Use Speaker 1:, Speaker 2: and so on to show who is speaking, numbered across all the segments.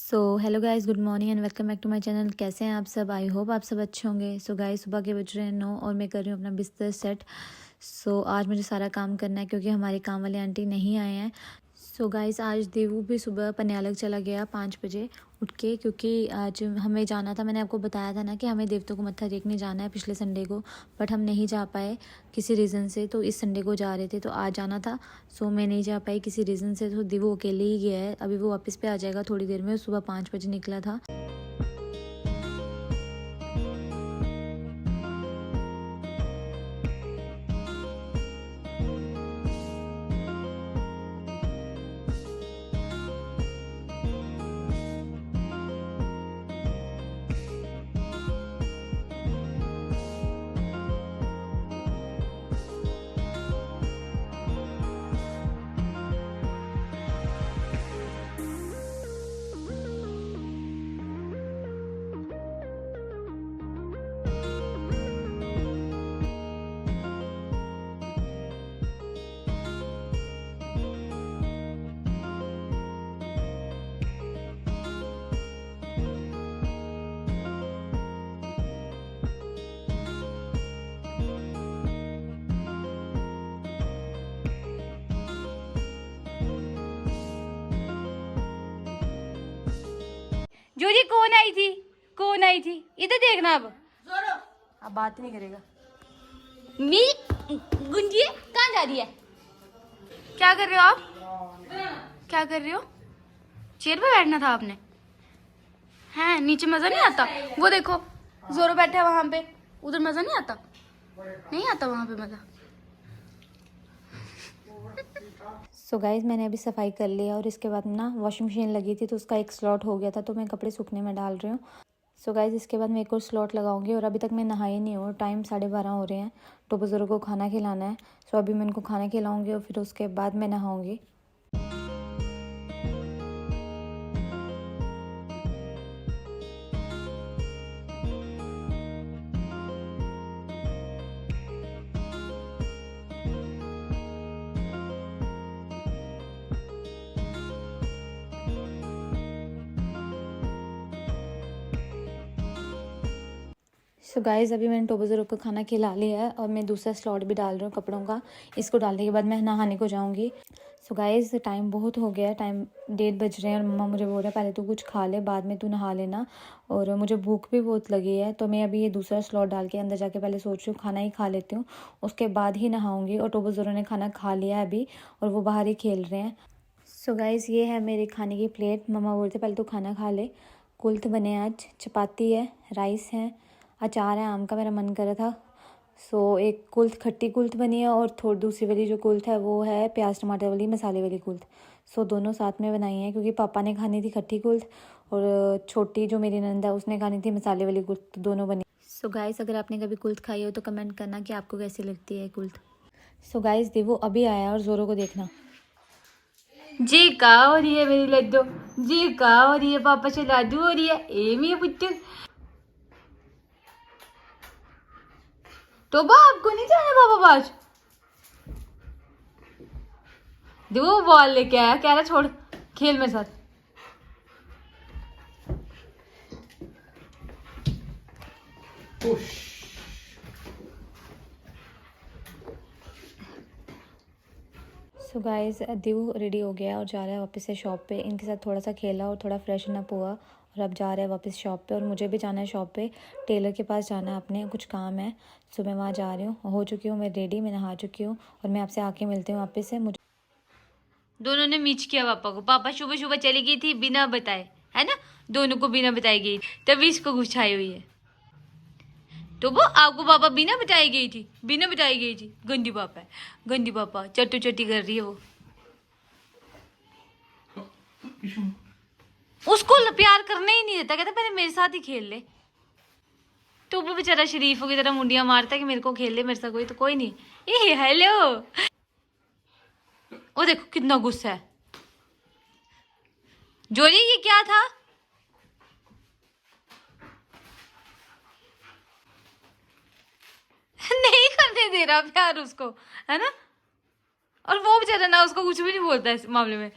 Speaker 1: So hello guys, good morning and welcome back to my channel. कैसे हैं आप सब? आई होप आप सब अच्छे होंगे। सो गाइस, सुबह के बज रहे हैं 9 और मैं कर रही हूँ अपना बिस्तर सेट। सो आज मुझे सारा काम करना है क्योंकि हमारे काम वाले आंटी नहीं आए हैं। सो गाइस, आज देवू भी सुबह पन्यालक चला गया 5 बजे उठ के, क्योंकि आज हमें जाना था। मैंने आपको बताया था ना कि हमें देवतों को मत्था टेकने जाना है पिछले संडे को, बट हम नहीं जा पाए किसी रीज़न से। तो इस संडे को जा रहे थे, तो आज जाना था। सो मैं नहीं जा पाई किसी रीज़न से, तो देवू अकेले ही गया है। अभी वो वापस पे आ जाएगा थोड़ी देर में। सुबह 5 बजे निकला था।
Speaker 2: जूजी कौन आई थी? कौन आई थी? इधर देखना। अब बात नहीं करेगा। मेरी गुंजी कहाँ जा रही है? क्या कर रहे हो आप? क्या कर रहे हो? चेयर पे बैठना था आपने। हैं, नीचे मजा नहीं आता? वो देखो जोरो बैठा है वहां पे, उधर मजा नहीं आता? नहीं आता वहां पे मजा?
Speaker 1: सो गाइज, मैंने अभी सफाई कर लिया और इसके बाद ना वॉशिंग मशीन लगी थी, तो उसका एक स्लॉट हो गया था, तो मैं कपड़े सूखने में डाल रही हूँ। सो गाइज, इसके बाद मैं एक और स्लॉट लगाऊंगी। और अभी तक मैं नहाई नहीं हूँ, टाइम 12:30 हो रहे हैं। तो बुजुर्ग को खाना खिलाना है। सो अभी मैं उनको खाना खिलाऊंगी और फिर उसके बाद मैं नहाऊंगी। सो गाइज़, अभी मैंने टोबो ज़रूर को खाना खिला लिया है और मैं दूसरा स्लॉट भी डाल रही हूँ कपड़ों का। इसको डालने के बाद मैं नहाने को जाऊँगी। सो गाइज़, टाइम बहुत हो गया है, टाइम 1:30 बज रहे हैं और मम्मा मुझे बोल रहा है पहले तू कुछ खा ले, बाद में तू नहा लेना। और मुझे भूख भी बहुत लगी है, तो मैं अभी ये दूसरा स्लॉट डाल के अंदर जाके पहले सोच रही हूँ खाना ही खा लेती हूँ, उसके बाद ही नहाऊँगी। और टोबो ज़रूर ने खाना खा लिया है अभी और वो बाहर ही खेल रहे हैं। सो गाइज़, ये है मेरे खाने की प्लेट। मम्मा बोलते पहले तू खाना खा ले। कुल्थ बने आज, चपाती है, राइस है, अचार है आम का, मेरा मन कर रहा था। सो एक कुल्थ खट्टी कुल्थ बनी है और थोड़ी दूसरी वाली जो कुल्थ है वो है प्याज टमाटर वाली मसाले वाली कुल्थ। सो दोनों साथ में बनाई हैं क्योंकि पापा ने खानी थी खट्टी कुल्थ और छोटी जो मेरी नंद है उसने खानी थी मसाले वाली कुल्थ, तो दोनों बनी। सो गाइस, अगर आपने कभी कुल्थ खाई हो तो कमेंट करना कि आपको कैसी लगती है कुल्थ। सो गाइस, देवो अभी आया और जोरों को देखना।
Speaker 2: जी का हो रही है मेरी लड्डू, जी का हो रही है पापा से लाडू हो रही है। ए मेरे पुत्र, तो बा आपको नहीं जाना पापा पास? देखो बॉल लेके आया, कह रहा छोड़ खेल मेरे साथ।
Speaker 1: सो गाइस, देवू रेडी हो गया और जा रहा है वापस से शॉप पे। इनके साथ थोड़ा सा खेला और थोड़ा फ्रेशन अप हुआ और अब जा रहा है वापस शॉप पे। और मुझे भी जाना है शॉप पे, टेलर के पास जाना है, अपने कुछ काम है। सो मैं वहाँ जा रही हूँ, हो चुकी हूँ मैं रेडी, मैं नहा चुकी हूँ और मैं आपसे आके मिलती हूँ वापस से। मुझे
Speaker 2: दोनों ने मीच किया पापा को। पापा सुबह सुबह चली गई थी बिना बताए, है ना? दोनों को बिना बताई गई, तभी इसको गुस्साई हुई है। तो वो आपको पापा बिना बताई गई थी, बिना बताई गई थी। गंदी पापा है, गंदी पापा। चट्टू चट्टी कर रही है वो। उसको प्यार करने ही नहीं देता, कहता पहले मेरे साथ ही खेल ले। तो वो बेचारा शरीफों की तरह मुंडियां मारता है कि मेरे को खेल ले, मेरे साथ कोई तो कोई नहीं। ये हेलो, वो देखो कितना गुस्सा है। जोरी ये क्या था? नहीं करने दे रहा प्यार उसको, है ना? और वो बेचारा ना उसको कुछ भी नहीं बोलता इस मामले में।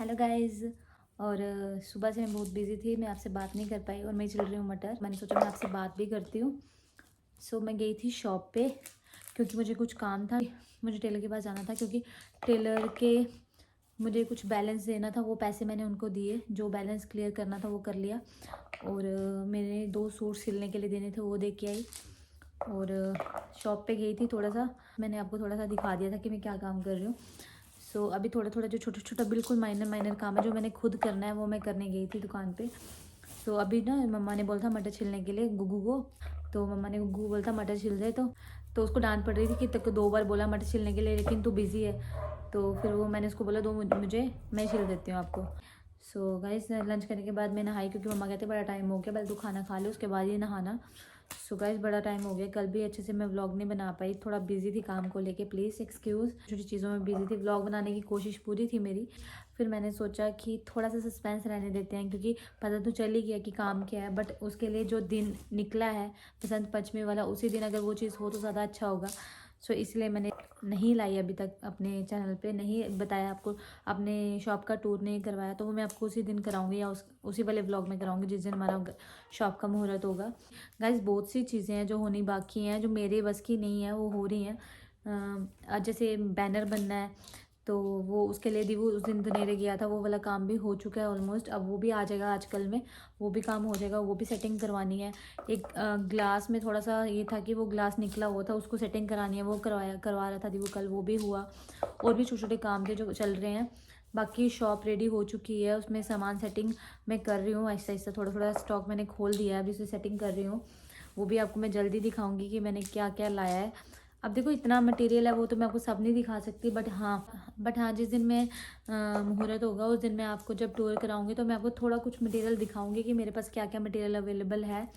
Speaker 1: Hello guys. और सुबह से मैं बहुत बिजी थी, मैं आपसे बात नहीं कर पाई और मैं चल रही हूँ मटर। मैंने सोचा मैं आपसे बात भी करती हूँ। सो मैं गई थी शॉप पे क्योंकि मुझे कुछ काम था, मुझे टेलर के पास जाना था क्योंकि टेलर के मुझे कुछ बैलेंस देना था, वो पैसे मैंने उनको दिए, जो बैलेंस क्लियर करना था वो कर लिया। और मेरे 2 सूट सिलने के लिए देने थे, वो दे के आई। और शॉप पे गई थी, थोड़ा सा मैंने आपको थोड़ा सा दिखा दिया था कि मैं क्या काम कर रही हूँ। सो अभी थोड़ा थोड़ा जो छोटा छोटा बिल्कुल माइनर काम है जो मैंने खुद करना है वो मैं करने गई थी दुकान पे। सो अभी ना मम्मा ने बोला था मटर छिलने के लिए गुग्गू को, तो मम्मा ने गुग्गू बोला था मटर छिल दे, तो उसको डांट पड़ रही थी कि तक 2 बार बोला मटर छिलने के लिए लेकिन तू बिज़ी है। तो फिर वो मैंने उसको बोला दो मुझे, मैं छिल देती हूँ आपको। सो गाइस लंच करने के बाद मैं नहाई क्योंकि मम्मा कहते बड़ा टाइम हो गया, पहले तू खाना खा ले उसके बाद ही नहाना। सो गाइस बड़ा टाइम हो गया, कल भी अच्छे से मैं व्लॉग नहीं बना पाई, थोड़ा बिजी थी काम को लेके, प्लीज़ एक्सक्यूज़। छोटी चीज़ों में बिजी थी, व्लॉग बनाने की कोशिश पूरी थी मेरी। फिर मैंने सोचा कि थोड़ा सा सस्पेंस रहने देते हैं क्योंकि पता तो चल ही गया कि काम क्या है, बट उसके लिए जो दिन निकला है बसंत पंचमी वाला, उसी दिन अगर वो चीज़ हो तो ज़्यादा अच्छा होगा। सो इसलिए मैंने नहीं लाई अभी तक अपने चैनल पे, नहीं बताया आपको, अपने शॉप का टूर नहीं करवाया, तो वो मैं आपको उसी दिन कराऊंगी या उसी वाले व्लॉग में कराऊंगी जिस दिन हमारा शॉप का मुहूर्त होगा। गाइस बहुत सी चीज़ें हैं जो होनी बाकी हैं, जो मेरे बस की नहीं है वो हो रही हैं। जैसे बैनर बनना है तो वो उसके लिए भी वो उस दिन धनेरे गया था, वो वाला काम भी हो चुका है ऑलमोस्ट, अब वो भी आ जाएगा आजकल में, वो भी काम हो जाएगा, वो भी सेटिंग करवानी है। एक ग्लास में थोड़ा सा ये था कि वो ग्लास निकला हुआ था, उसको सेटिंग करानी है, वो करवा रहा था वो कल, वो भी हुआ। और भी छोटे छोटे काम थे जो चल रहे हैं। बाकी शॉप रेडी हो चुकी है, उसमें सामान सेटिंग मैं कर रही हूँ आहिस्ता आहिस्ता, थोड़ा थोड़ा स्टॉक मैंने खोल दिया है, अभी उसे सेटिंग कर रही हूँ। वो भी आपको मैं जल्दी दिखाऊंगी कि मैंने क्या क्या लाया है। अब देखो इतना मटेरियल है वो तो मैं आपको सब नहीं दिखा सकती, बट हाँ जिस दिन मैं मुहूर्त होगा उस दिन मैं आपको जब टूर कराऊंगी तो मैं आपको थोड़ा कुछ मटेरियल दिखाऊंगी कि मेरे पास क्या क्या मटेरियल अवेलेबल है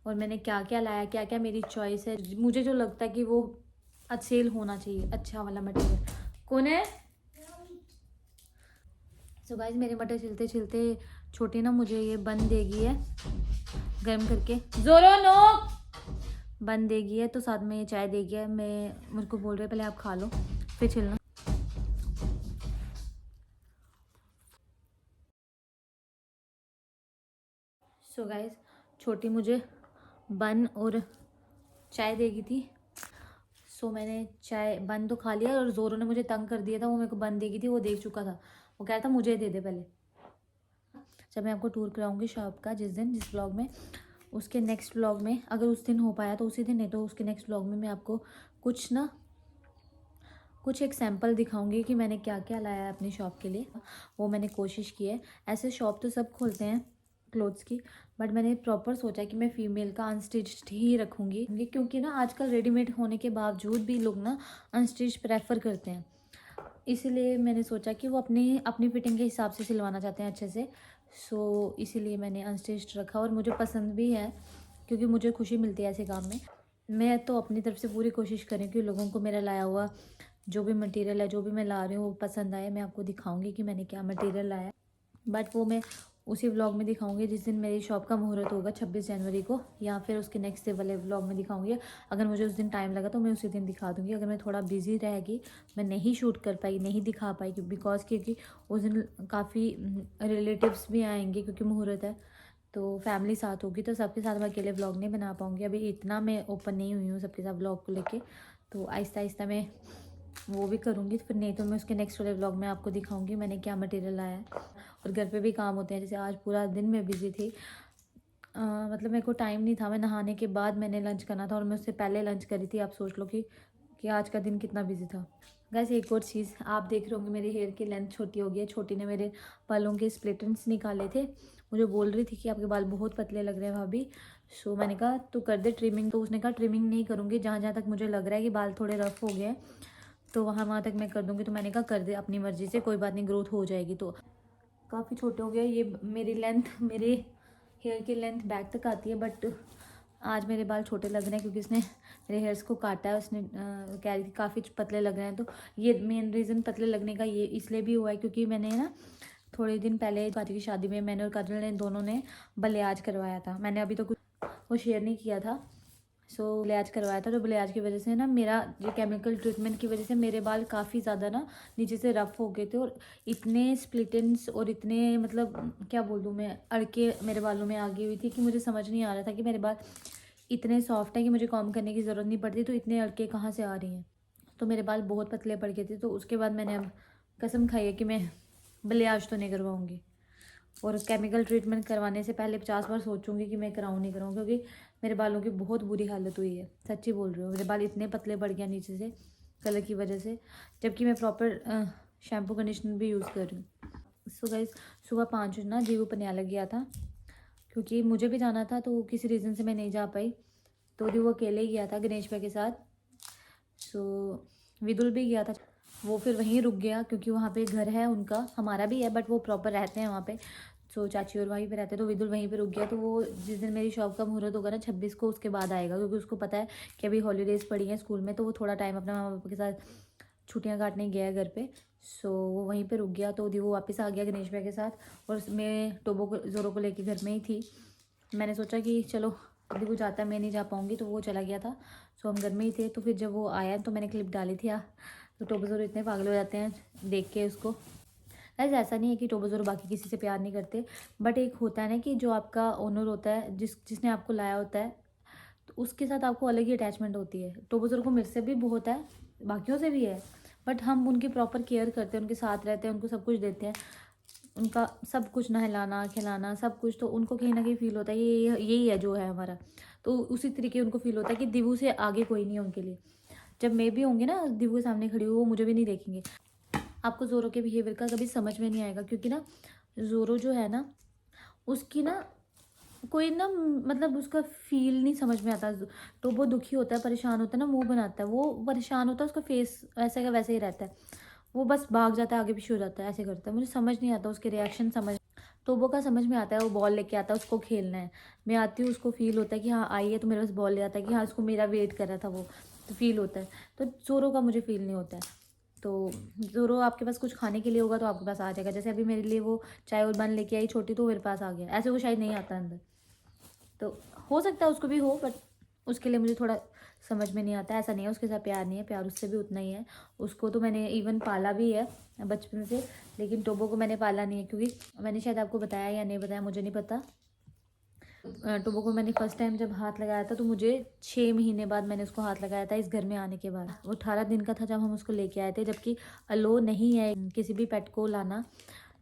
Speaker 1: और मैंने क्या क्या लाया, क्या क्या मेरी चॉइस है, मुझे जो लगता है कि वो सेल होना चाहिए, अच्छा वाला मटेरियल। कौन है? सो गाइस मेरे मटर छिलते छिलते छोटी ना मुझे ये बन देगी है गर्म करके, जोरो नो बन देगी है, तो साथ में ये चाय देगी है। मैं मेरे को बोल रहे पहले आप खा लो फिर छिलना। सो गाइस छोटी मुझे बन और चाय देगी थी। सो मैंने चाय बन तो खा लिया और जोरों ने मुझे तंग कर दिया था, वो मेरे को बन देगी थी, वो देख चुका था, वो कह रहा था मुझे दे दे पहले। जब मैं आपको टूर कराऊंगी शॉप का जिस ब्लॉग में, उसके नेक्स्ट ब्लॉग में अगर उस दिन हो पाया तो उसी दिन, नहीं तो उसके नेक्स्ट ब्लॉग में मैं आपको कुछ एक सैम्पल दिखाऊंगी कि मैंने क्या क्या लाया है अपनी शॉप के लिए, वो मैंने कोशिश की है। ऐसे शॉप तो सब खोलते हैं क्लोथ्स की, बट मैंने प्रॉपर सोचा कि मैं फ़ीमेल का अनस्टिच्ड ही रखूँगी क्योंकि ना आजकल रेडीमेड होने के बावजूद भी लोग ना अनस्टिच प्रेफर करते हैं, इसीलिए मैंने सोचा कि वो अपनी अपनी फिटिंग के हिसाब से सिलवाना चाहते हैं अच्छे से। सो इसीलिए मैंने अनस्टिच्ड रखा और मुझे पसंद भी है क्योंकि मुझे खुशी मिलती है ऐसे काम में। मैं तो अपनी तरफ से पूरी कोशिश करूँ कि लोगों को मेरा लाया हुआ जो भी मटेरियल है, जो भी मैं ला रही हूँ वो पसंद आए। मैं आपको दिखाऊंगी कि मैंने क्या मटेरियल लाया है, बट वो मैं उसी व्लॉग में दिखाऊंगी जिस दिन मेरी शॉप का मुहूर्त होगा 26 जनवरी को, या फिर उसके नेक्स्ट डे वाले व्लॉग में दिखाऊंगी। अगर मुझे उस दिन टाइम लगा तो मैं उसी दिन दिखा दूंगी, अगर मैं थोड़ा बिजी रहेगी, मैं नहीं शूट कर पाई, नहीं दिखा पाई क्योंकि उस दिन काफ़ी रिलेटिव्स भी आएंगे क्योंकि मुहूर्त है, तो फैमिली साथ होगी, तो सबके साथ मैं अकेले व्लॉग नहीं बना पाऊँगी। अभी इतना मैं ओपन नहीं हुई हूँ सबके साथ व्लॉग को लेके, तो आहिस्ता आहिस्ता मैं वो भी करूँगी, फिर नहीं तो मैं उसके नेक्स्ट वाले व्लॉग में आपको दिखाऊंगी मैंने क्या मटेरियल लाया है। और घर पे भी काम होते हैं, जैसे आज पूरा दिन मैं बिज़ी थी, मतलब मेरे को टाइम नहीं था, मैं नहाने के बाद मैंने लंच करना था और मैं उससे पहले लंच करी थी। आप सोच लो कि आज का दिन कितना बिजी था। गाइस एक और चीज़ आप देख रहे होंगे, मेरे हेयर की लेंथ छोटी हो गई है, छोटी ने मेरे बालों के स्प्लिट एंड्स निकाले थे, मुझे बोल रही थी कि आपके बाल बहुत पतले लग रहे हैं भाभी। सो मैंने कहा तू कर दे ट्रिमिंग, तो उसने कहा ट्रिमिंग नहीं करूँगी, जहाँ जहाँ तक मुझे लग रहा है कि बाल थोड़े रफ हो गए हैं तो वहाँ तक मैं कर दूँगी। तो मैंने कहा कर दे अपनी मर्ज़ी से, कोई बात नहीं, ग्रोथ हो जाएगी। तो काफ़ी छोटे हो गया, ये मेरी लेंथ, मेरे हेयर की लेंथ बैक तक आती है, बट आज मेरे बाल छोटे लग रहे हैं क्योंकि इसने मेरे हेयर्स को काटा है, उसने कह रही थी काफ़ी पतले लग रहे हैं। तो ये मेन रीज़न पतले लगने का ये इसलिए भी हुआ है क्योंकि मैंने ना थोड़े दिन पहले काजल की शादी में मैंने और काजल ने दोनों ने बलियाज करवाया था, मैंने अभी तो कुछ वो शेयर नहीं किया था। सो ब्लेज करवाया था, तो ब्लेज की वजह से ना मेरा ये केमिकल ट्रीटमेंट की वजह से मेरे बाल काफ़ी ज़्यादा ना नीचे से रफ़ हो गए थे, और इतने स्प्लिट एंड्स और इतने मतलब क्या बोल दूँ मैं, अड़के मेरे बालों में आ गई हुई थी कि मुझे समझ नहीं आ रहा था कि मेरे बाल इतने सॉफ्ट हैं कि मुझे कॉम्ब करने की ज़रूरत नहीं पड़ती, तो इतने अड़के कहाँ से आ रही हैं। तो मेरे बाल बहुत पतले पड़ गए थे, तो उसके बाद मैंने अब कसम खाई है कि मैं ब्लेज तो नहीं करवाऊँगी, और केमिकल ट्रीटमेंट करवाने से पहले 50 बार सोचूंगी कि मैं कराऊँ नहीं कराऊँ, क्योंकि मेरे बालों की बहुत बुरी हालत हुई है, सच्ची बोल रही हूँ। मेरे बाल इतने पतले पड़ गए नीचे से कलर की वजह से, जबकि मैं प्रॉपर शैम्पू कंडीशनर भी यूज़ कर रही हूँ। सो गाइस, सुबह 5 बजे ना दीवू पनियाला गया था, क्योंकि मुझे भी जाना था, तो किसी रीज़न से मैं नहीं जा पाई, तो दीवू अकेले ही गया था गणेश भाई के साथ। सो विदुल भी गया था, वो फिर वहीं रुक गया, क्योंकि वहाँ पे घर है उनका, हमारा भी है बट वो प्रॉपर रहते हैं वहाँ पे। सो चाची और वहीं पे रहते हैं, तो विदुल वहीं पे रुक गया। तो वो जिस दिन मेरी शॉप का मुहूर्त होगा ना 26 को, उसके बाद आएगा, क्योंकि उसको पता है कि अभी हॉलीडेज़ पड़ी हैं स्कूल में, तो वो थोड़ा टाइम अपने मामा पापा के साथ छुट्टियाँ काटने गया है घर पे। सो वो वहीं पे रुक गया, तो वो वापस आ गया गणेश भाई के साथ, और मैं टोबो को जोरों को लेके घर में ही थी। मैंने सोचा कि चलो अभी वो जाता है, मैं नहीं जा पाऊँगी, तो वो चला गया था। सो हम घर में ही थे, तो फिर जब वो आया तो मैंने क्लिप डाली थी। तो टोबो जोरो इतने पागल हो जाते हैं देख के उसको। ऐसा नहीं है कि टोबो जोरो बाकी किसी से प्यार नहीं करते, बट एक होता है ना कि जो आपका ओनर होता है, जिसने आपको लाया होता है, तो उसके साथ आपको अलग ही अटैचमेंट होती है। टोबो जोरो को मेरे से भी बहुत है, बाकियों से भी है, बट हम उनकी प्रॉपर केयर करते हैं, उनके साथ रहते हैं, उनको सब कुछ देते हैं, उनका सब कुछ नहलाना खिलाना सब कुछ, तो उनको कहीं ना कहीं फील होता है ये यही है जो है हमारा। तो उसी तरीके उनको फील होता है कि दिवू से आगे कोई नहीं है उनके लिए। जब मैं भी होंगी ना दिवू के सामने खड़ी हुई, वो मुझे भी नहीं देखेंगे। आपको जोरो के बिहेवियर का कभी समझ में नहीं आएगा, क्योंकि ना जोरो जो है ना, उसकी ना कोई ना मतलब उसका फील नहीं समझ में आता। तो वो दुखी होता है, परेशान होता है ना, मुंह बनाता है, वो परेशान होता है, उसका फेस वैसे का वैसे ही रहता है, वो बस भाग जाता है, आगे पीछे हो जाता है, ऐसे करता है। मुझे समझ नहीं आता उसके रिएक्शन समझ। टोबो का समझ में आता है, वो बॉल लेके आता है, उसको खेलना है। मैं आती हूँ, उसको फील होता है कि हाँ आई है, तो मेरे पास बॉल ले आता है कि हाँ उसको मेरा वेट कर रहा था वो, तो फील होता है। तो जोरो का मुझे फील नहीं होता है। तो जोरो आपके पास कुछ खाने के लिए होगा तो आपके पास आ जाएगा, जैसे अभी मेरे लिए वो चाय और बन लेके आई छोटी, तो मेरे पास आ गया। ऐसे वो शायद नहीं आता अंदर, तो हो सकता है उसको भी हो, बट उसके लिए मुझे थोड़ा समझ में नहीं आता। ऐसा नहीं है उसके साथ प्यार नहीं है, प्यार उससे भी उतना ही है। उसको तो मैंने इवन पाला भी है बचपन से, लेकिन टोबो को मैंने पाला नहीं है, क्योंकि मैंने शायद आपको बताया या नहीं बताया मुझे नहीं पता। टोबो को मैंने फर्स्ट टाइम जब हाथ लगाया था, तो मुझे 6 महीने बाद मैंने उसको हाथ लगाया था इस घर में आने के बाद। वो 18 दिन का था जब हम उसको लेके आए थे, जबकि अलो नहीं है किसी भी पेट को लाना,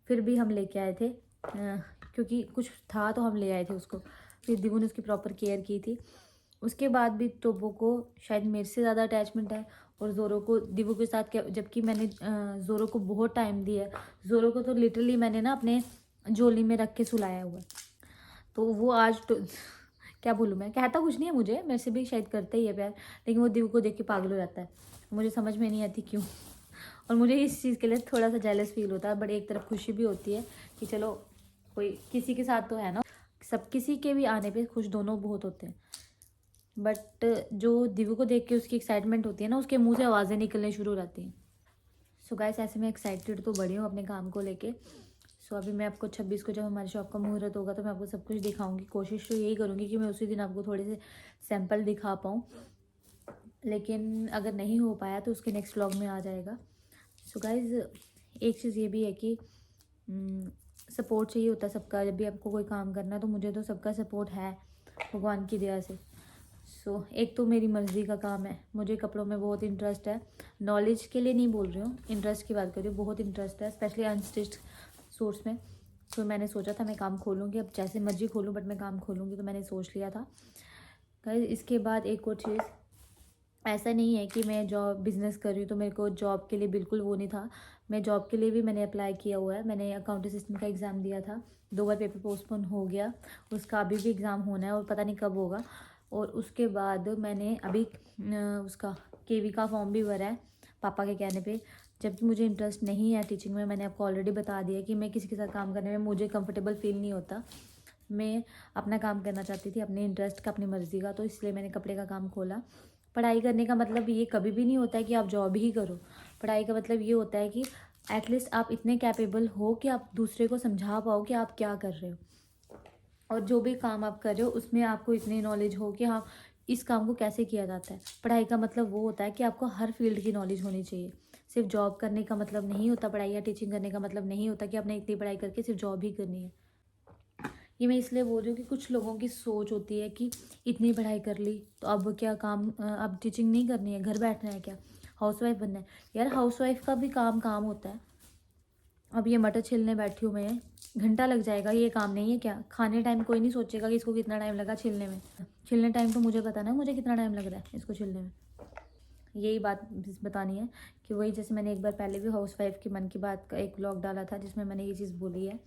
Speaker 1: फिर भी हम लेके आए थे, क्योंकि कुछ था तो हम ले आए थे उसको। फिर दिवू ने उसकी प्रॉपर केयर की थी। उसके बाद भी टोबो को शायद मेरे से ज़्यादा अटैचमेंट है, और जोरो को दिवू के साथ जबकि मैंने जोरो को बहुत टाइम दिया है। जोरो को तो लिटरली मैंने ना अपने झोली में रख के सुलाया हुआ है, तो वो आज तो क्या बोलूँ मैं, कहता कुछ नहीं है मुझे, मेरे से भी शायद करता ही है प्यार, लेकिन वो दिवू को देख के पागल हो जाता है। मुझे समझ में नहीं आती क्यों, और मुझे इस चीज़ के लिए थोड़ा सा जेलस फील होता है, बट एक तरफ खुशी भी होती है कि चलो कोई किसी के साथ तो है ना। सब किसी के भी आने पे खुश दोनों बहुत होते हैं, बट जो दिवू को देख के उसकी एक्साइटमेंट होती है ना, उसके मुंह से आवाज़ें निकलने शुरू हो जाती हैं। सो गाइस, ऐसे मैं एक्साइटेड तो बड़ी हूँ अपने काम को लेके। सो अभी मैं आपको 26 को जब हमारी शॉप का मुहूर्त होगा, तो मैं आपको सब कुछ दिखाऊंगी। कोशिश तो यही करूँगी कि मैं उसी दिन आपको थोड़े से सैंपल दिखा पाऊँ, लेकिन अगर नहीं हो पाया तो उसके नेक्स्ट व्लॉग में आ जाएगा। सो गाइस, एक चीज़ ये भी है कि सपोर्ट चाहिए होता है सबका, जब भी आपको कोई काम करना है, तो मुझे तो सबका सपोर्ट है भगवान की दया से। सो एक तो मेरी मर्ज़ी का काम है, मुझे कपड़ों में बहुत इंटरेस्ट है। नॉलेज के लिए नहीं बोल रही हूँ, इंटरेस्ट की बात कर रही हूँ, बहुत इंटरेस्ट है स्पेशली अनस्टिच्ड सूट्स में। तो मैंने सोचा था मैं काम खोलूँगी, अब जैसे मर्जी खोलूँ, बट मैं काम खोलूँगी, तो मैंने सोच लिया था। इसके बाद एक और चीज़, ऐसा नहीं है कि मैं जॉब बिज़नेस कर रही हूँ तो मेरे को जॉब के लिए बिल्कुल वो नहीं था। मैं जॉब के लिए भी मैंने अप्लाई किया हुआ है, मैंने अकाउंट असिस्टेंट का एग्ज़ाम दिया था, 2 बार पेपर पोस्टपोन हो गया, उसका अभी भी एग्ज़ाम होना है और पता नहीं कब होगा। और उसके बाद मैंने अभी उसका केवी का फॉर्म भी भरा है पापा के कहने पे, जबकि मुझे इंटरेस्ट नहीं है टीचिंग में। मैंने आपको ऑलरेडी बता दिया कि मैं किसी के साथ काम करने में मुझे कंफर्टेबल फील नहीं होता। मैं अपना काम करना चाहती थी, अपने इंटरेस्ट का, अपनी मर्ज़ी का, तो इसलिए मैंने कपड़े का काम खोला। पढ़ाई करने का मतलब ये कभी भी नहीं होता है कि आप जॉब ही करो। पढ़ाई का मतलब ये होता है कि एटलीस्ट आप इतने कैपेबल हो कि आप दूसरे को समझा पाओ कि आप क्या कर रहे हो, और जो भी काम आप कर रहे हो उसमें आपको इतनी नॉलेज हो कि हाँ इस काम को कैसे किया जाता है। पढ़ाई का मतलब वो होता है कि आपको हर फील्ड की नॉलेज होनी चाहिए। सिर्फ जॉब करने का मतलब नहीं होता, पढ़ाई या टीचिंग करने का मतलब नहीं होता कि आपने इतनी पढ़ाई करके सिर्फ जॉब ही करनी है। ये मैं इसलिए बोल रही हूँ कि कुछ लोगों की सोच होती है कि इतनी पढ़ाई कर ली तो अब क्या काम, अब टीचिंग नहीं करनी है, घर बैठना है क्या, हाउसवाइफ बनना है। यार हाउसवाइफ का भी काम होता है। अब ये मटर छिलने बैठी हूँ मैं, घंटा लग जाएगा, ये काम नहीं है क्या। खाने टाइम कोई नहीं सोचेगा कि इसको कितना टाइम लगा छिलने में। छिलने टाइम तो मुझे पता ना मुझे कितना टाइम लग रहा है इसको छिलने में। यही बात बतानी है कि वही, जैसे मैंने एक बार पहले भी हाउसवाइफ की मन की बात का एक व्लॉग डाला था जिसमें मैंने ये चीज़ बोली है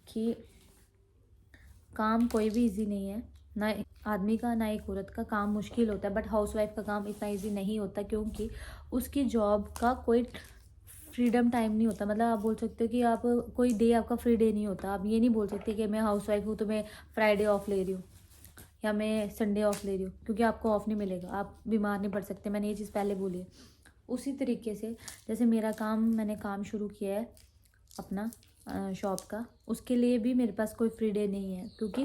Speaker 1: कि काम कोई भी इजी नहीं है, ना एक आदमी का ना एक औरत का काम मुश्किल होता है, बट हाउसवाइफ का काम इतना इजी नहीं होता क्योंकि उसकी जॉब का कोई फ्रीडम टाइम नहीं होता। मतलब आप बोल सकते हो कि आप कोई डे आपका फ्री डे नहीं होता। आप ये नहीं बोल सकते कि मैं हाउसवाइफ हूँ तो मैं फ्राइडे ऑफ ले रही हूँ या मैं संडे ऑफ ले रही हूँ, क्योंकि आपको ऑफ नहीं मिलेगा, आप बीमार नहीं पड़ सकते। मैंने ये चीज़ पहले बोली है। उसी तरीके से जैसे मेरा काम, मैंने काम शुरू किया है अपना शॉप का, उसके लिए भी मेरे पास कोई फ्री डे नहीं है। क्योंकि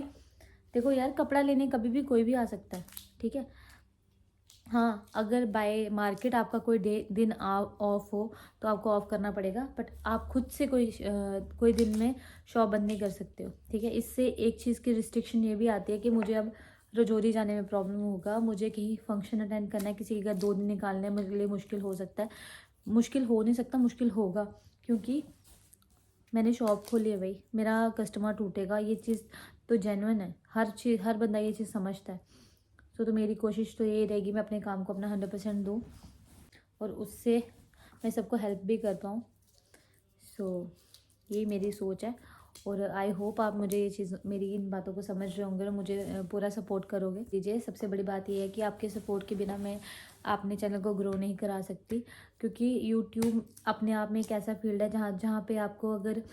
Speaker 1: देखो यार, कपड़ा लेने कभी भी कोई भी आ सकता है, ठीक है। हाँ, अगर बाय मार्केट आपका कोई दिन ऑफ हो तो आपको ऑफ करना पड़ेगा, बट आप खुद से कोई दिन में शॉप बंद नहीं कर सकते हो, ठीक है। इससे एक चीज़ की रिस्ट्रिक्शन ये भी आती है कि मुझे अब रजौरी जाने में प्रॉब्लम होगा, मुझे कहीं फंक्शन अटेंड करना है, किसी के घर 2 दिन निकालने मेरे लिए मुश्किल हो सकता है। मुश्किल हो नहीं सकता, मुश्किल होगा, क्योंकि मैंने शॉप खोली है भाई, मेरा कस्टमर टूटेगा, ये चीज़ तो जेन्युइन है। हर बंदा ये चीज़ समझता है। तो मेरी कोशिश तो यही रहेगी मैं अपने काम को अपना 100% दूँ और उससे मैं सबको हेल्प भी कर पाऊँ। यही मेरी सोच है और आई होप आप मुझे ये चीज़, मेरी इन बातों को समझ रहे होंगे और मुझे पूरा सपोर्ट करोगे। दीजिए, सबसे बड़ी बात ये है कि आपके सपोर्ट के बिना मैं अपने चैनल को ग्रो नहीं करा सकती, क्योंकि यूट्यूब अपने आप में एक ऐसा फील्ड है जहाँ पे आपको अगर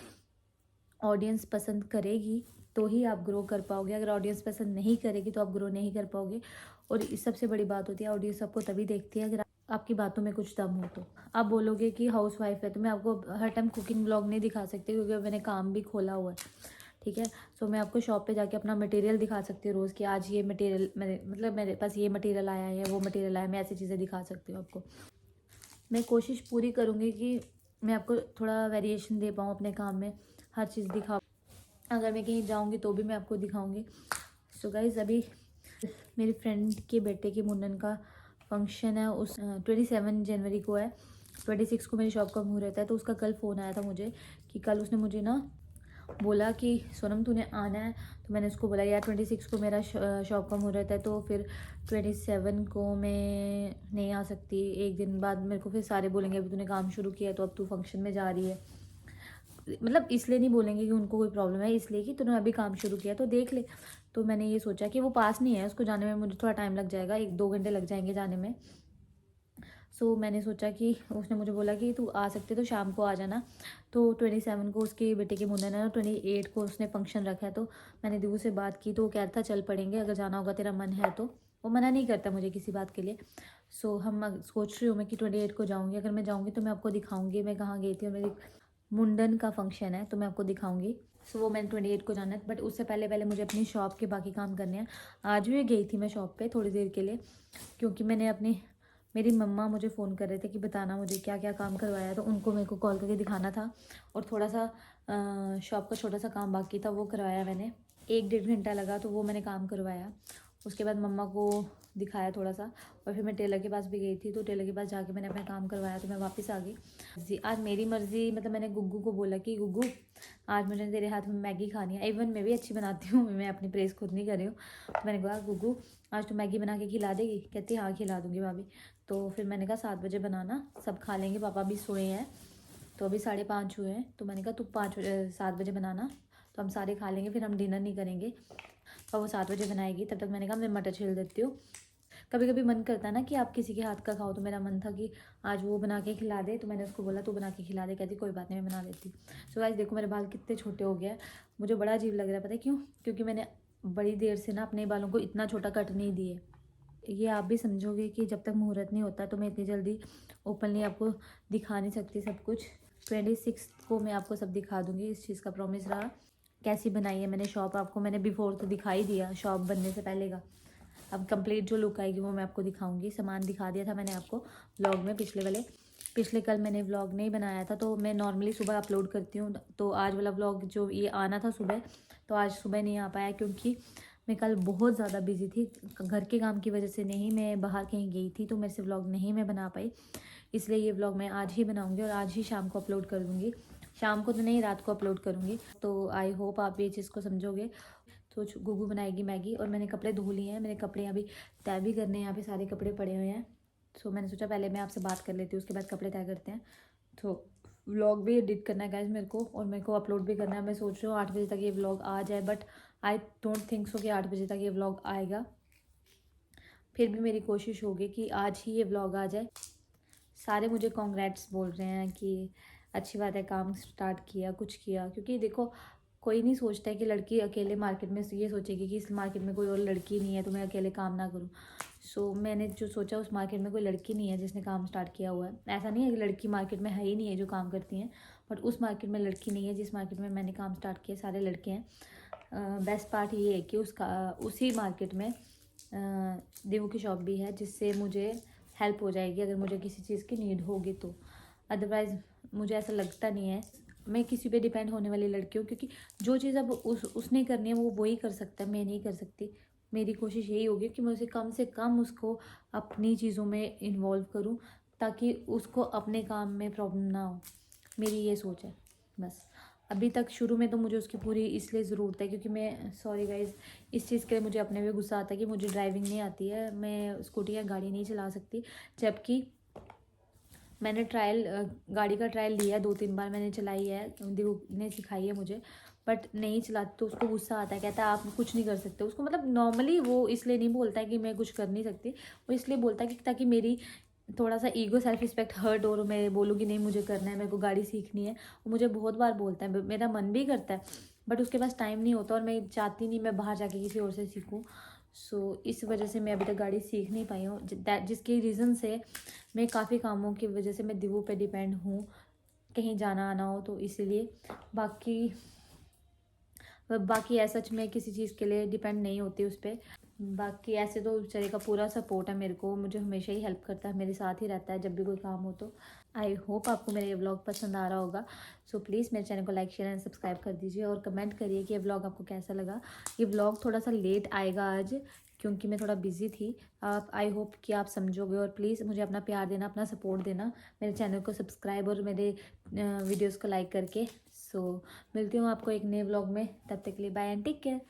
Speaker 1: ऑडियंस पसंद करेगी तो ही आप ग्रो कर पाओगे। अगर ऑडियंस पसंद नहीं करेगी तो आप ग्रो नहीं कर पाओगे। और इस सबसे बड़ी बात होती है, ऑडियंस आपको तभी देखती है अगर आपकी बातों में कुछ दम हो। तो आप बोलोगे कि हाउसवाइफ है तो मैं आपको हर टाइम कुकिंग व्लॉग नहीं दिखा सकती, क्योंकि मैंने काम भी खोला हुआ है, ठीक है। सो मैं आपको शॉप पे जाके अपना मटेरियल दिखा सकती हूँ रोज़ कि आज ये मटेरियल मेरे पास ये मटेरियल आया है, वो मटेरियल आया है। मैं ऐसी चीज़ें दिखा सकती हूँ आपको। मैं कोशिश पूरी करूँगी कि मैं आपको थोड़ा वेरिएशन दे पाऊँ अपने काम में, हर चीज़ दिखा। अगर मैं कहीं जाऊँगी तो भी मैं आपको दिखाऊँगी। सो गाइज़, अभी मेरी फ्रेंड के बेटे के मुंडन का फंक्शन है, उस 27 जनवरी को है। 26 को मेरी शॉप का मुहूर्त है। तो उसका कल फ़ोन आया था मुझे कि कल उसने मुझे ना बोला कि सोनम तूने आना है। तो मैंने उसको बोला यार 26 को मेरा शॉप का मुहूर्त है, तो फिर 27 को मैं नहीं आ सकती। एक दिन बाद मेरे को फिर सारे बोलेंगे अभी तूने काम शुरू किया है तो अब तू फंक्शन में जा रही है। मतलब इसलिए नहीं बोलेंगे कि उनको कोई प्रॉब्लम है, इसलिए कि तूने अभी काम शुरू किया तो देख ले। तो मैंने ये सोचा कि वो पास नहीं है, उसको जाने में मुझे थोड़ा टाइम लग जाएगा, 1-2 घंटे लग जाएंगे जाने में। सो मैंने सोचा कि उसने मुझे बोला कि तू आ सकते तो शाम को आ जाना। तो 27 को उसके बेटे के मुंडन है और 28 को उसने फंक्शन रखा है। तो मैंने दीदी से बात की तो वो कह रहा था चल पड़ेंगे, अगर जाना होगा तेरा मन है तो। वो मना नहीं करता मुझे किसी बात के लिए। सो हम सोच रही हूँ मैं कि 28 को जाऊँगी। अगर मैं जाऊँगी तो मैं आपको दिखाऊँगी मैं कहाँ गई थी, और मेरी मुंडन का फंक्शन है तो मैं आपको दिखाऊंगी। सो वो मैंने 28 को जाना है, बट उससे पहले मुझे अपनी शॉप के बाकी काम करने हैं। आज भी गई थी मैं शॉप पे थोड़ी देर के लिए, क्योंकि मेरी मम्मा मुझे फ़ोन कर रहे थे कि बताना मुझे क्या क्या काम करवाया, तो उनको मेरे को कॉल करके दिखाना था। और थोड़ा सा शॉप का छोटा सा काम बाकी था, वो करवाया मैंने। 1-1.5 घंटा लगा तो वो मैंने काम करवाया। उसके बाद मम्मा को दिखाया थोड़ा सा, और फिर मैं टेलर के पास भी गई थी। तो टेलर के पास जाके मैंने अपना काम करवाया तो मैं वापस आ गई। जी, आज मेरी मर्ज़ी, मतलब मैंने गुग्गू को बोला कि गुग्गू आज मुझे तेरे हाथ में मैगी खानी है। इवन मैं भी अच्छी बनाती हूँ, मैं अपनी प्रेस खुद नहीं कर रही हूँ। तो मैंने कहा गुग्गू आज तो मैगी बना के खिला देगी? कहती हाँ खिला दूँगी भाभी। तो फिर मैंने कहा 7 बजे बनाना, सब खा लेंगे, पापा भी सोए हैं। तो अभी 5:30 हुए हैं। तो मैंने कहा तू 7 बजे बनाना, तो हम सारे खा लेंगे, फिर हम डिनर नहीं करेंगे। और वो 7 बजे बनाएगी, तब तक मैंने कहा मैं मटर छील देती हूँ। कभी कभी मन करता है ना कि आप किसी के हाथ का खाओ, तो मेरा मन था कि आज वो बना के खिला दे। तो मैंने उसको बोला तू बना के खिला दे, कहती कोई बात नहीं मैं बना देती। सो गाइस देखो मेरे बाल कितने छोटे हो गए हैं। मुझे बड़ा अजीब लग रहा है, पता है क्यों? क्योंकि मैंने बड़ी देर से ना अपने बालों को इतना छोटा कट नहीं दिए। ये आप भी समझोगे कि जब तक मुहूर्त नहीं होता तो मैं इतनी जल्दी ओपनली आपको दिखा नहीं सकती सब कुछ। 26 को मैं आपको सब दिखा दूँगी, इस चीज़ का प्रॉमिस रहा। कैसी बनाई है मैंने शॉप, आपको मैंने बिफोर तो दिखा ही दिया शॉप बनने से पहले का। अब कंप्लीट जो लुक आएगी वो मैं आपको दिखाऊंगी। सामान दिखा दिया था मैंने आपको व्लॉग में, पिछले कल मैंने व्लॉग नहीं बनाया था, तो मैं नॉर्मली सुबह अपलोड करती हूँ। तो आज वाला व्लॉग जो ये आना था सुबह, तो आज सुबह नहीं आ पाया क्योंकि मैं कल बहुत ज़्यादा बिजी थी। घर के काम की वजह से नहीं, मैं बाहर कहीं गई थी, तो मेरे से व्लॉग नहीं मैं बना पाई। इसलिए ये व्लॉग मैं आज ही बनाऊंगी और आज ही शाम को अपलोड कर दूँगी। शाम को तो नहीं, रात को अपलोड करूँगी। तो आई होप आप ये चीज़ को समझोगे। तो गुगू बनाएगी मैगी और मैंने कपड़े धो लिए हैं। मेरे कपड़े अभी तय भी करने हैं, यहाँ पे सारे कपड़े पड़े हुए हैं। तो मैंने सोचा पहले मैं आपसे बात कर लेती हूँ, उसके बाद कपड़े तय करते हैं। तो व्लॉग भी एडिट करना है गाइस मेरे को, और मेरे को अपलोड भी करना है। मैं सोच रही हूँ 8 बजे तक ये व्लॉग आ जाए, but I don't think so कि 8 बजे तक ये व्लॉग आएगा। फिर भी मेरी कोशिश होगी कि आज ही ये व्लॉग आ जाए। सारे मुझे कॉन्ग्रेट्स बोल रहे हैं कि अच्छी बात है, काम स्टार्ट किया, कुछ किया। क्योंकि देखो, कोई नहीं सोचता है कि लड़की अकेले मार्केट में ये सोचेगी कि इस मार्केट में कोई और लड़की नहीं है तो मैं अकेले काम ना करूँ। सो मैंने जो सोचा, उस मार्केट में कोई लड़की नहीं है जिसने काम स्टार्ट किया हुआ है। ऐसा नहीं है कि लड़की मार्केट में है ही नहीं है जो काम करती हैं, बट उस मार्केट में लड़की नहीं है जिस मार्केट में मैंने काम स्टार्ट किया, सारे लड़के हैं। बेस्ट पार्ट ये है कि उसी मार्केट में देवू की शॉप भी है, जिससे मुझे हेल्प हो जाएगी अगर मुझे किसी चीज़ की नीड होगी तो। अदरवाइज़ मुझे ऐसा लगता नहीं है मैं किसी पे डिपेंड होने वाली लड़की हूँ, क्योंकि जो चीज़ अब उसने करनी है वो ही कर सकता है, मैं नहीं कर सकती। मेरी कोशिश यही होगी कि मैं उसे कम से कम उसको अपनी चीज़ों में इन्वॉल्व करूँ, ताकि उसको अपने काम में प्रॉब्लम ना हो। मेरी ये सोच है बस। अभी तक शुरू में तो मुझे उसकी पूरी इसलिए ज़रूरत है क्योंकि मैं, सॉरी गाइज़, इस चीज़ के लिए मुझे अपने पे गुस्सा आता है कि मुझे ड्राइविंग नहीं आती है, मैं स्कूटी या गाड़ी नहीं चला सकती। जबकि मैंने गाड़ी का ट्रायल लिया 2-3 बार मैंने चलाई है, देवू ने सिखाई है मुझे, बट नहीं चलाती तो उसको गुस्सा आता है। कहता है आप कुछ नहीं कर सकते। उसको मतलब नॉर्मली वो इसलिए नहीं बोलता है कि मैं कुछ कर नहीं सकती, वो इसलिए बोलता है कि ताकि मेरी थोड़ा सा ईगो, सेल्फ रिस्पेक्ट हर्ट, और मैं बोलूँ कि नहीं मुझे करना है, मेरे को गाड़ी सीखनी है। वो मुझे बहुत बार बोलता है, मेरा मन भी करता है, बट उसके पास टाइम नहीं होता, और मैं चाहती नहीं मैं बाहर जाके किसी और से सीखूँ। सो इस वजह से मैं अभी तक गाड़ी सीख नहीं पाई हूँ, जिसकी रीज़न से मैं काफ़ी कामों की वजह से मैं दिवू पे डिपेंड हूँ, कहीं जाना आना हो तो इसीलिए। बाकी ऐसा सच में किसी चीज़ के लिए डिपेंड नहीं होती उस पर। बाकी ऐसे तो बेचारे का पूरा सपोर्ट है मेरे को, मुझे हमेशा ही हेल्प करता है, मेरे साथ ही रहता है जब भी कोई काम हो तो। आई होप आपको मेरा ये व्लॉग पसंद आ रहा होगा। सो प्लीज़ मेरे चैनल को लाइक, शेयर एंड सब्सक्राइब कर दीजिए, और कमेंट करिए कि ये व्लॉग आपको कैसा लगा। ये व्लॉग थोड़ा सा लेट आएगा आज क्योंकि मैं थोड़ा बिजी थी। आई होप कि आप समझोगे, और प्लीज़ मुझे अपना प्यार देना, अपना सपोर्ट देना, मेरे चैनल को सब्सक्राइब और मेरे वीडियोज़ को लाइक करके। सो मिलती हूँ आपको एक नए व्लॉग में, तब तक के लिए bye and take care.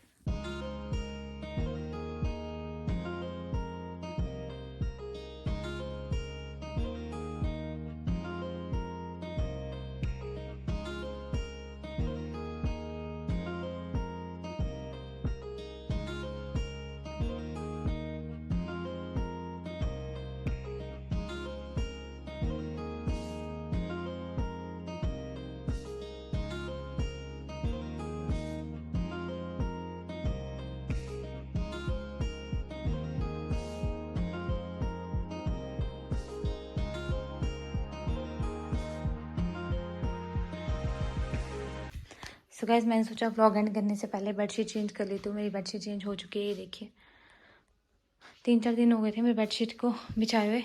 Speaker 1: So guys, मैंने सोचा व्लॉग एंड करने से पहले बेडशीट चेंज कर लेती हूँ। मेरी बेडशीट चेंज हो चुकी है, ये देखिए 3-4 दिन हो गए थे मेरी बेडशीट को बिछाए हुए।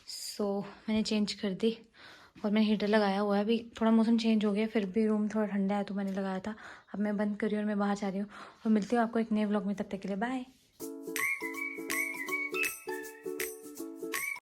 Speaker 1: सो मैंने चेंज कर दी, और मैंने हीटर लगाया हुआ है। अभी थोड़ा मौसम चेंज हो गया, फिर भी रूम थोड़ा ठंडा है तो मैंने लगाया था। अब मैं बंद कर रही हूँ और मैं बाहर जा रही हूँ, और मिलती हूँ आपको एक नए व्लॉग में, तब तक के लिए बाय।